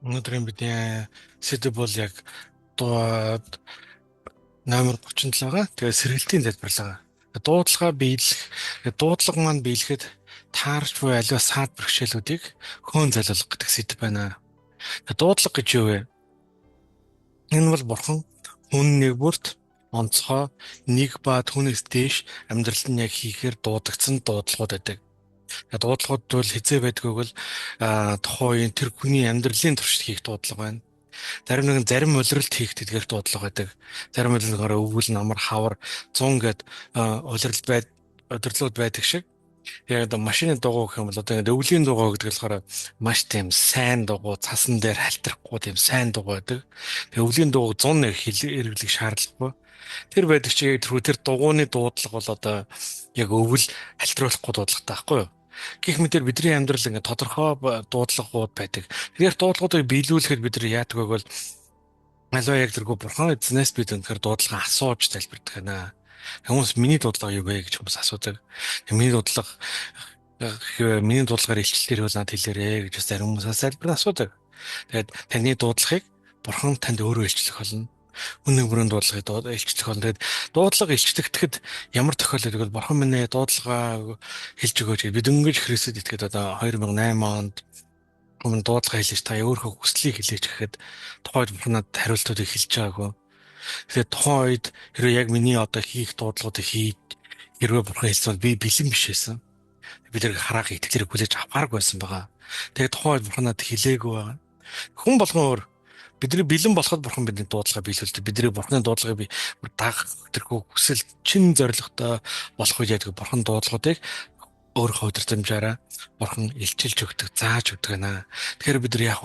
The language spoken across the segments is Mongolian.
Өнөөдрийн бидний сэдв бол яг дуу номер 37 байгаа. Тэгээ сэргэлтийн залбирлага. Дуудлага биелэх, дуудлага маань биелэхэд таарч буй аливаа саад бэрхшээлүүдийг хөөн залуулах гэдэг сэдв байна. Дуудлага гэж юу вэ? Энэ бол бурхан хүн нэгбүрт онцгой нэг ба түүнээс дээш амьдралд нь яг хийхээр дуудагдсан дуудлагууд байдаг. Дуудлагууд бол хизээ байдгүй бол тухайн тэр хүний амьдралын туршид хийх дуудлага байна. Зарим улиралд хийх тэдгээрх дуудлага байдаг. Зарим улиралгаар өвгөл намар хавар 100 гэд удирлууд байдаг шиг. Яг машины дугуй гэх юм бол одоо өвлийн дугуй гэдэг болохоор маш тийм сайн дугуй, цасан дээр халтрахгүй тийм сайн дугуй байдаг. Тэгээ өвлийн дугуй 100 хэрэглэх шаардлагагүй. Тэр байдаг чи тэр дугуйны дуудлага бол одоо яг өвөл халтруулахгүй дуудлагатай байхгүй юу? Гэх мэтэр бидний амьдрал ингээд тодорхой дуудлагууд байдаг. Тэгэхээр дуудлагуудыг биелүүлэхэд бид нар яадаг вэ бол аливаа яг тэргүй бурхан эзнээс бид өнөхөр дуудлага асууж залбирдаг байна. Хүмүүс миний дуудлага юу вэ гэж хүмүүс асуудаг. Миний дуудлагаар илчлэлээр бол над хэлээрээ гэж бас зарим хүмүүс залбир асуудаг. Тэгээд таны дуудлагыг бурхан танд өөрөө илчлэх болно. Үнэн бүрэн дуудлагыг илчлэх болно. Тэгээд дуудлага илчлэгдэхэд ямар тохиолдол вэ? Бурхан минь дуудлага хэлж өгөөч гэж бид өнгөж Христэд итгээд одоо 2008 онд өмнө дуудлага хэлж та өөрөө хүслийг хэлээч гэхэд тухайд бурханад хариултуудыг хэлж байгаагүй. Тэгэхээр тухайн үед хэрвээ яг миний одоо хийх дуудлагуудыг хэрвээ бурхан хэлсэн бол би бэлэн биш байсан. Бид нэг хараах итгэлээр хүлээж авахааргүй байсан байгаа. Тэгээд тухайн үед бурханад хэлээгүй байгаа. Хүн болгон өөр бидний бэлэн болоход бурхан бидний дуудлагыг биелүүлдэг. Бидний бурханы дуудлагыг дагах тэрхүү хүсэл чин зоригтой болох үед яг бурхан дуудлагуудыг өөрөө удирдамжаараа бурхан илчилж өгдөг, зааж өгдөг гэнэ. Тэгэхээр бид нар яг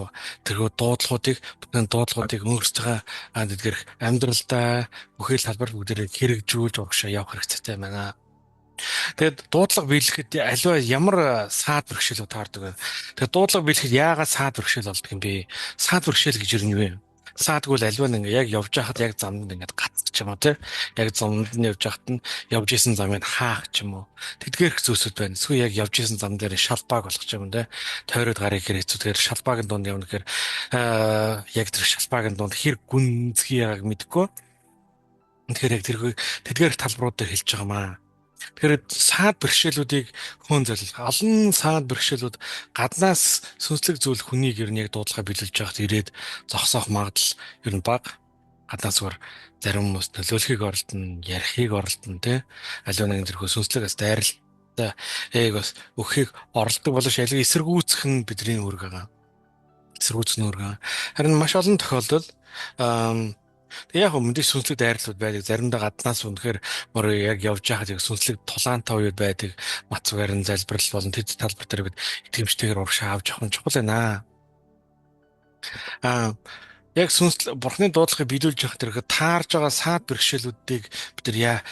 тэрхүү дуудлагуудыг өөрсдөө тэдгэрх амьдралдаа бүхэл талбарт бүгдээрээ хэрэгжүүлж урагшаа явах хэрэгтэй байна. Тэгэд дуудлага биелэхэд аливаа ямар саад бэрхшээлүүд таардаг вэ? Тэгээд дуудлага биелэхэд яагаад саад бэрхшээл болдог юм бэ? Саад бэрхшээл гэж юу вэ? Саадгүй л аливаа нэг яг явж байхад яг замд ингээд гацчих юм уу тий? Яг замд нь явж байхад нь явж исэн замыг хаах ч юм уу. Тэдгээрх зүйлсүүд байна. Эсвэл яг явж исэн зам дээр шалбааг болгох юм тий? Тойроод гарыг хэрэг хэцүүдгээр шалбаагийн дунд явна гэхээр яг тэр шалбаагийн дунд хэр гүнзгий яагааг мэдэхгүй. Тэгэхээр яг тэдгээрх талбарууд дээр хэлж байгаа маа. Тэгэхээр саад бэрхшээлүүдийг хөөн залуулах. Олон саад бэрхшээлүүд гаднаас сүнслэг зүйл хүнийг ер нь яг дуудлага биелүүлж байхад ирээд зогсоох магадлал ер нь бага. Гаднаас зүгээр зарим хүмүүс нөлөөлөхийг оролдоно, ярихыг оролдоно тий. Аливаа нэгэн зэрхүү сүнслэгээс дайралтай бас өгөхийг оролдог боловч алиг эсэргүүцэх нь бидний үүрэг байгаа. Эсэргүүцэх нь үүрэг. Харин маш олон тохиолдолд тэг яг мэдээж сүнслэг дайрлууд байдаг. Заримдаа гаднаас үнэхээр яг явж байхад яг сүнслэг тулаантай үед байдаг. Мацгаар нь залбирал болон тэд талбар дээр бид итгэмжтэйгээр урагшаа авч явах нь чухал байна. Яг бурхны дуудлагыг биелүүлж явах тэрэг таарж байгаа саад бэрхшээлүүдийг бид нар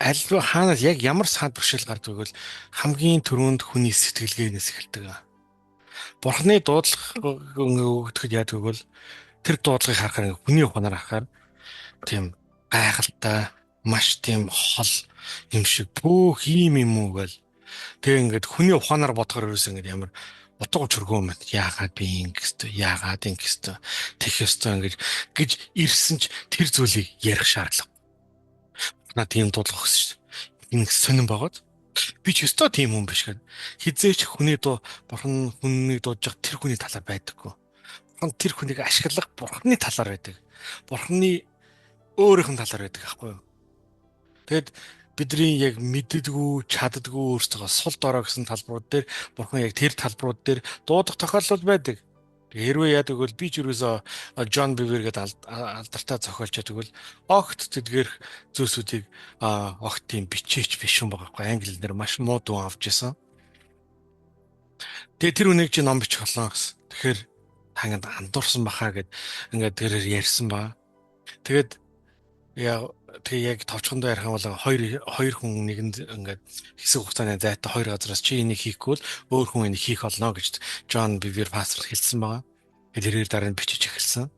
альва хаанаас яг ямар саад бэрхшээл гардаг вэ? Хамгийн түрүүнд хүний сэтгэлгээнээс эхэлдэг. Бурхны дуудлага өгөгдөхөд яадаг вэ? Тэр дуудлагыг харахаар хүний ухаанаар харахаар тийм гайхалтай маш тийм хол юм шиг бүх юм уу гэл тэг ингээд хүний ухаанаар бодохоор ерөөс ингээд ямар утга учиргүй юм байна. Яагаад би яагаад тэгэх ёстой гэж ирсэн ч тэр зүйлийг ярих шаардлага. Наа тийм дуудлага өгсөн шүү дээ. Энэ сонирн байгаад би ч ёстой тийм хүн биш гэд хизээч бурхан хүнийг дуудаж явах тэр хүний талаар байдаггүй. Бурхан тэр хүнийг ашиглах бурханы талаар байдаг. Бурханы өөрийнх нь талаар байдаг аахгүй юу. Тэгэд бидний яг мэддэггүй, чаддаггүй өөрсдөө сул дорой гэсэн талбарууд дээр бурхан яг тэр талбарууд дээр дуудах тохиолдол байдаг. Хэрвээ яадаг бол би ч ерөөсөө Джон Бивер гэдэг алдартай зохиолч яадаг бол огт тэдгэрх зүйлсүүдийг огт тийм бичээч биш юм байгаа байхгүй. Англи нэр маш муу дуу авч исэн. Тэгээ тэр үнийг чи ном бичих болоо гэсэн. Тэгэхээр та ингээд андуурсан бахаа гэд ингээд тэрээр ярьсан ба. Тэгээд яг товчхондоо ярих юм бол хоёр хүн нэгэнд ингээд хэсэг хугацааны зайтай хоёр газараас чи энийг хийхгүй бол өөр хүн энийг хийх болно гэж Джон Бивер пастор хэлсэн байгаа. Тэрээр дараа нь бичиж эхэлсэн.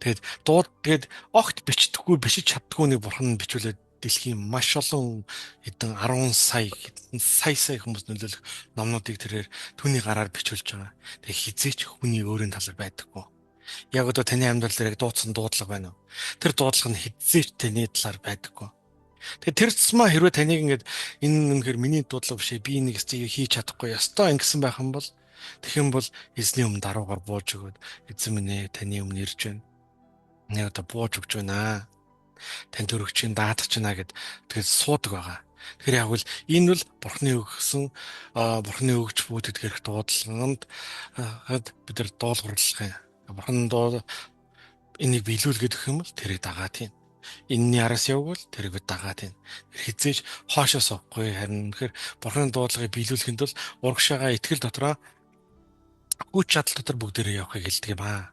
Тэгээд огт бичиж чаддгүй нэг бурхан бичүүлээд дэлхийн маш олон хэдэн 10 сая хүмүүс нөлөөлөх номнуудыг тэрээр түүний гараар бичүүлж байгаа. Тэгээ хизээч хүний өөрийн талаар байдаггүй. Яг одоо таны амьдрал дээр яг дуудсан дуудлага байна уу? Тэр дуудлага нь хэзээ ч таны талаар байдаггүй. Тэгэхээр тэр тусмаа хэрвээ таныг ингээд энэ үнэхээр миний дуудлага биш ээ, би нэг зүйл хийж чадахгүй ёстой ингэсэн байх юм бол тэгэх юм бол эзний өмнө даруугаар бууж өгөөд эзэн минь ээ таны өмнө ирж байна. Нэг одоо бууж өгч байна. Танд өргөж чинь даатах чинь гэд тэгээд суудаг байгаа. Тэгэхээр яг л энэ бол бурхны өгсөн бурхны өгч бүтэд хэрэг дуудлаганд бид нар дуулуурлах юм. Бурхан дуу энийг биелүүлгээд өгөх юм бол тэрийг дагаад тийм. Энэний араас явбал тэрийг бид дагаад тийм. Хизээж хоошоо сувахгүй харин үнэхээр бурхны дуудлагыг биелүүлэхэд бол урагшаага итгэл дотроо хүч чадал дотор бүгдээрээ явахыг хэлдэг юм аа.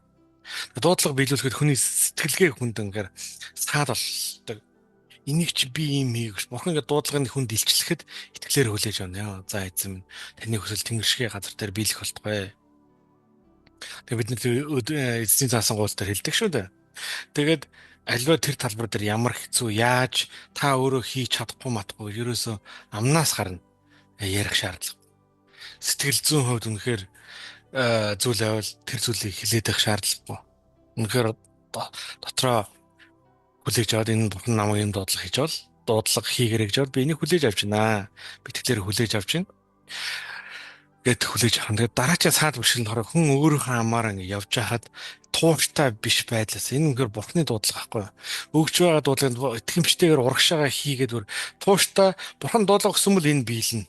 Дуудлага биелүүлэхэд хүний сэтгэлгээ хүнд ингээд саад болдог. Энийг чи би юм хийгш. Бурхан ингээд дуудлагын хүнд илчлэхэд итгэлээр хүлээж авна. За эзэн минь таны хүсэл тэнгэршгийн газар дээр биелэх болтугай. Тэгээ бид нэр эзний заасан гуйл дээр хэлдэг шүү дээ. Тэгээд аливаа тэр талбар дээр ямар хэцүү яаж та өөрөө хийж чадахгүй матгүй ерөөсөө амнаас гарна ярих шаардлага. Сэтгэл зүйн хувьд үнэхээр зүйл байвал тэр зүйлийг хилээд байх шаардлагагүй. Үнэхээр дотроо хүлээж аваад энэ бурхан намайг юм дуудлага хийж бол дуудлага хийгэрэй гэж би энийг хүлээж авч байна. Би тэгэхээр хүлээж авч байна. Гэт хүлээж авах. Тэгээд дараачаа саад бэршгэлд хорог хүн өөрийнхөө амаараа ингэ явж хахад тууштай биш байдлаас энэ үнэхээр бурхны дуудлага байхгүй. Өгч байгаа дуудлаганд итгэмжтэйгээр урагшаага хийгээд бүр тууштай бурхан дуудлага өгсөн бол энэ биелнэ.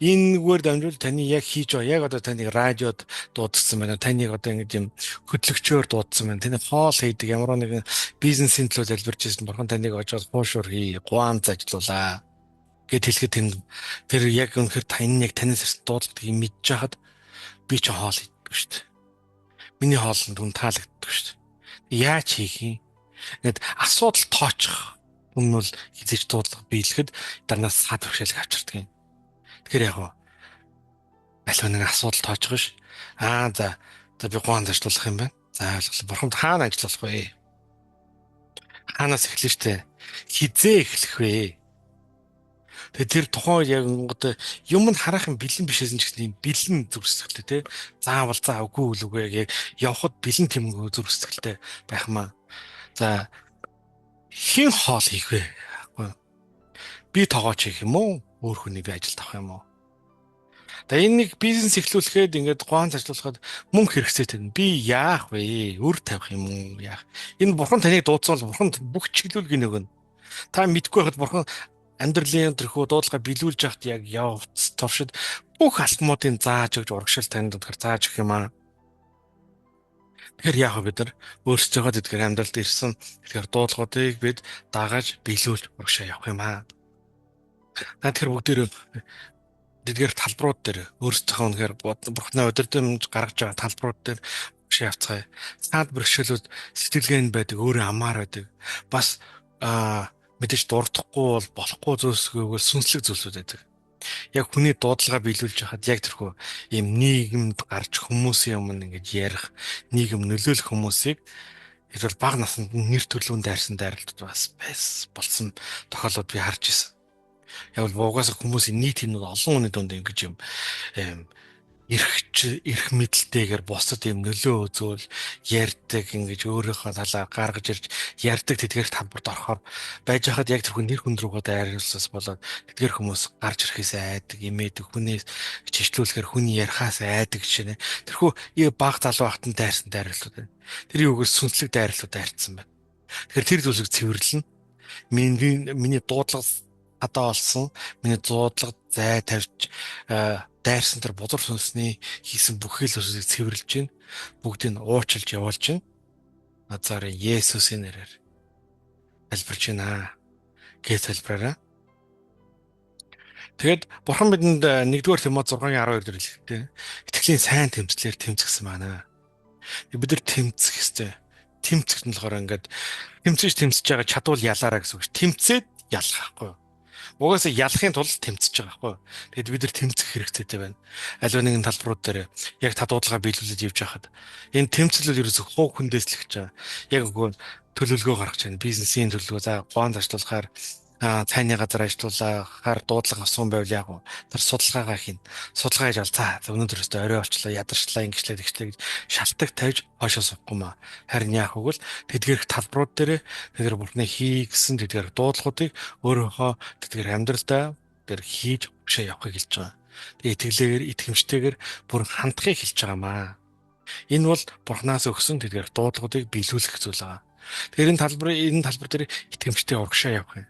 Энэгээр дамжуул таны яг хийж байгаа яг одоо таныг радиод дуудсан байна. Таныг одоо ингэ юм хөтлөгчөөр дуудсан байна. Таны хоол хийдэг ямар нэгэн бизнесийн төлөө залбирч ирсэн бурхан таныг очоод хуушуур хий, гуам зажлуулаа гэд хэлэхэд тэр яг үнэхээр тань яг танаас ирсэн дуудлагыг мэдж хахад би ч хоол хийдэг шүү дээ. Миний хоолнд түн таалагддаг шүү дээ. Яаж хийх юм? Гэт асуудал тооцох юм бол хизээч дуудлага биелэхэд дарнаас саад бэрхшээлийг авчирдаг юм. Тэгэхээр яг аливаа нэг асуудал тооцох ш. За би гуан зарчлуулах юм байна. За ойлголоо. Бурханд хаана ажиллах вэ? Хаанаас эхлэх штэ? Хизээ эхлэх вэ? Тэгээ тэр тухайн яг одоо юм нь харах юм бэлэн бишээсэн ч гэсэн юм бэлэн зүрх сэтгэлтэй те. Заавал үгүй үгүй яг явхад бэлэн тэмгүй зүрх сэтгэлтэй байх маа. За хэн хоол хийх вэ? Би тоогооч хийх юм уу? Өөр хүний би ажилд авах юм уу? Тэгээ энэ нэг бизнес эхлүүлэхэд ингээд гуан зарцуулахад мөнгө хэрэгцээтэй. Би яах вэ? Үр тавих юм уу? Яах? Энэ бурхан таныг дуудсан бол бурхан бүх чиглүүлгийг нөгөн. Та мэдгүй байхад бурхан амьдралын төрхөө дуудлага биелүүлж яхад яг явц товшид бүх алхмуудыг зааж өгч урагшил танд өгөхөр зааж өгөх юм аа. Тэгэхээр яах вэ бид нар өөрсдөө тэдгээр амьдралд ирсэн тэгэхээр дуудлагуудыг бид дагаж биелүүлж урагшаа явах юм аа. Тэгэхээр бүгдээр тэдгээр талбарууд дээр өөрсдөө үнэхээр бурхны удирдамж гаргаж байгаа талбарууд дээр урагшаа явцгаая. Саад бэрхшээлүүд сэтгэлгээнд байдаг өөрөө амаар байдаг. Бас мэдээж дуртахгүй бол болохгүй зүйлсгүйгээр сүнслэг зүйлсүүд байдаг. Яг хүний дуудлага биелүүлж хахад яг тэрхүү ийм нийгэмд гарч хүмүүсийн өмнө ингэж ярих, нийгэм нөлөөлөх хүмүүсийг эсвэл бага наснд нэр төрлөнд дайрсан дайралтууд бас болсон тохиолдлууд би харж ирсэн. Яг бол угаасаа хүмүүсийн нийт юм олон хүний дунд ингэж юм эрх мэдэлтэйгээр бусад юм нөлөө үзүүл ярьдаг ингэж өөрийнхөө талаа гаргаж ирж ярьдаг тэдгээр талбарт орохоор байж хахад яг тэрхүү нэр хүнд рүүгээ дайруулсаас болоод тэдгээр хүмүүс гарч ирэхээс айдаг, имээдэг, хүнээс чичлүүлэхээр хүний ярихаас айдаг жишээ нэ. Тэрхүү баг залуу хатан дайрсан дайралтууд байна. Тэр юугээс сүнслэг дайралтууд дайрцсан байна. Тэгэхээр тэр зүйлийг цэвэрлэн миний дуудлага хадаа олсон, миний дуудлага зай тавьж дайрсан тэр бузар сүнсний хийсэн бүх хэл усыг цэвэрлж гин бүгдийг нь уучлж явуулж гин назарын Есүсийн нэрээр залбирч гинэ гэж залбираа. Тэгэд бурхан бидэнд 1-р Тимот 6:12 дээр хэлэхдээ итгэлийн сайн тэмцлэр тэмцгсэн байна. Бид нар тэмцэх ёстой. Тэмцэх нь болохоор ингээд тэмцэж байгаа чадвал ялаараа гэсэн үг. Тэмцээд ялах байхгүй. Угаасаа ялахын тулд тэмцэж байгаа байхгүй. Тэгэд бид нар тэмцэх хэрэгцээтэй байна. Аливаа нэгэн талбарууд дээр яг та дуудлага биелүүлээд явж байхад энэ тэмцэлүүд ерөөсөө хуу хүндээслэх гэж байгаа. Яг үгүй төлөвлөгөө гаргаж байна. Бизнесийн төлөвлөгөө, за гуан зарцуулахаар цайны газар ажиллуулахаар дуудлага авсан байвал яг уу тэр судалгаагаа хийн. Судалгаа хийж бол за өнөөдөр өстө орой болчлоо, ядарчлаа, ингэчлээ тэгчлээ гэж шалтгаан тавьж хойшоо суухгүй маа. Харин яах вэ? Тэдгэрх талбарууд дээр тэдгэр бурхны хий гэсэн тэдгэр дуудлагуудыг өөрийнхөө тэдгэр амьдралдаа тэр хийж өгшөө явахыг хэлж байгаа. Тэгээ итгэлээр итгэмжтэйгээр бүр хандахыг хэлж байгаа маа. Энэ бол бурхнаас өгсөн тэдгэр дуудлагуудыг биелүүлэх зүйл байгаа. Тэгэхээр энэ талбар дээр итгэмжтэй урагшаа явах юм.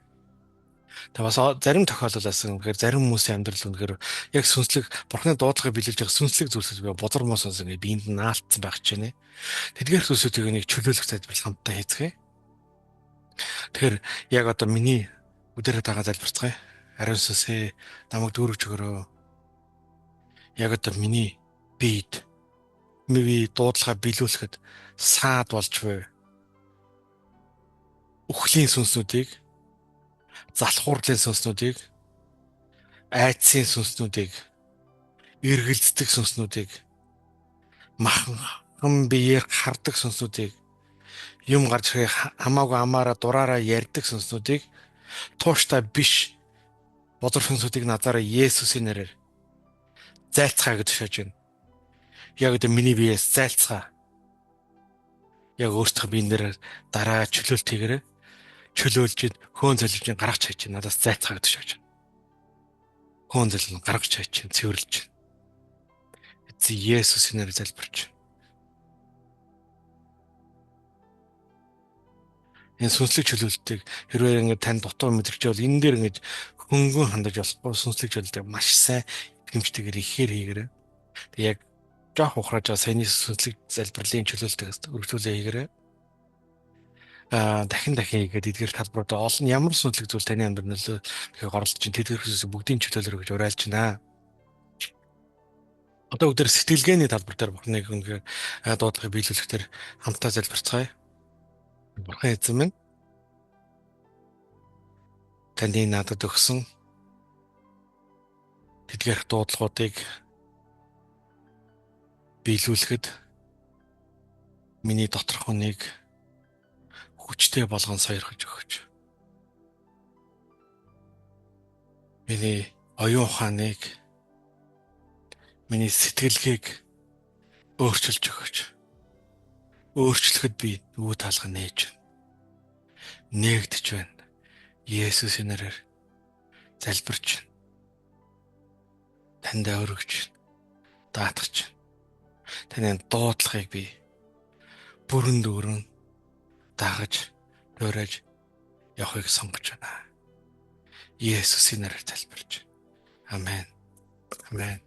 Тэгээ бас зарим тохиолдолд үнэхээр зарим хүмүүсийн амьдрал үнэхээр яг сүнслэг бурхны дуудлагыг биелүүлж байгаа сүнслэг зүйлсүүд би бозормоос ингээ биеинд нь наалтсан байх ч нэ. Тэдгээр зүйлсүүдийг нэг чөлөөлөх залбирал хамтдаа хийцгээе. Тэгэхээр яг одоо миний өдөрөд байгаа залбирцгаая. Ариун сүнсээ намайг дүүргэж өгөрөө. Яг одоо миний биед дуудлагаа биелүүлэхэд саад болж буй үхлийн сүнснүүдийг, залхуурлын сүнснүүдийг, айдсын сүнснүүдийг, эргэлздэг сүнснүүдийг, махан биеэр хардаг сүнснүүдийг, юм гарч ирэх хамаагүй амаараа дураараа ярьдаг сүнснүүдийг, тууштай биш бозор сүнсүүдийг назаараа Есүсийн нэрээр зайлцгаа гэж шааж байна. Яг одоо миний биеэс зайлцгаа. Яг өөртөө биенээр дараа чөлөөлт хийгээрэй. Чөлөөлж хөөн золж гаргаж хайж надаас зайлцгаа гэж шааж байна. Хөөн зол гаргаж хайж цэвэрлж байна. Эцэг Есүсийн нэрээр залбирч. Энэ сүнслэг чөлөөлтийг хэрвээ ингэ тань дотор мэдрэгч бол энэ дээр ингэж хөнгөн хандаж болохгүй сүнслэг чөлөөтэй маш сайн итгэмжтэйгээр ихээр хийгээрэй. Тэг яг жоох ухрааж байгаа саяны сүнслэг залбирлын чөлөөлтөөс өргөжлүүлээ хийгээрэй. Дахин хийгээд эдгээр талбаруудаа олон ямар сүнслэг зүйл таны амьдралд тэгэхээр горлож чинь тэдгээр зүйлс бүгдийн чөлөөлөөр гэж уриалж байна. Одоо өдөр сэтгэлгээний талбар дээр бурхныг үнэхээр дуудлагыг биелүүлэхдээ хамтдаа залбирцгаая. Бурхан эзэн минь таны надад өгсөн тэдгээрх дуудлагуудыг биелүүлэхэд миний доторх хүнийг хүчтэй болгон сойрхож өгөөч. Миний оюун ухааныг, миний сэтгэлгээг өөрчилж өгөөч. Өөрчлөхөд би үе таалга нээж байна. Нээгдэж байна. Есүсийн нэрээр залбирч байна. Танд өргөж байна. Даатгаж байна. Таны дуудлагыг би бүрэн дүүрэн дагаж, дуурайж явахыг сонгож байна. Есүсийн нэрээр залбирч. Амен. Амен.